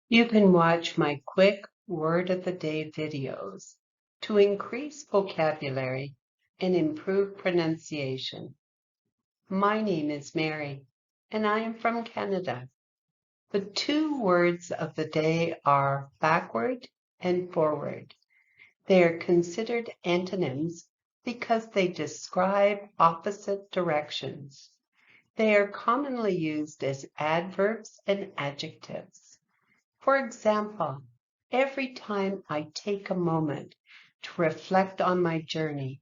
You can watch my quick word of the day videos to increase vocabulary and improve pronunciation. My name is Mary, and I am from Canada. The two words of the day are backward and forward. They are considered antonyms because they describe opposite directions. They are commonly used as adverbs and adjectives. For example, every time I take a moment to reflect on my journey,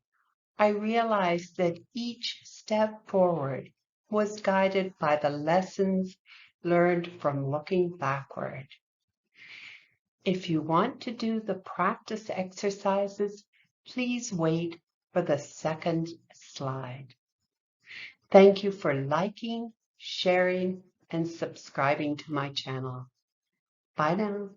I realize that each step forward was guided by the lessons learned from looking backward. If you want to do the practice exercises, please wait for the second slide. Thank you for liking, sharing, and subscribing to my channel. Bye now.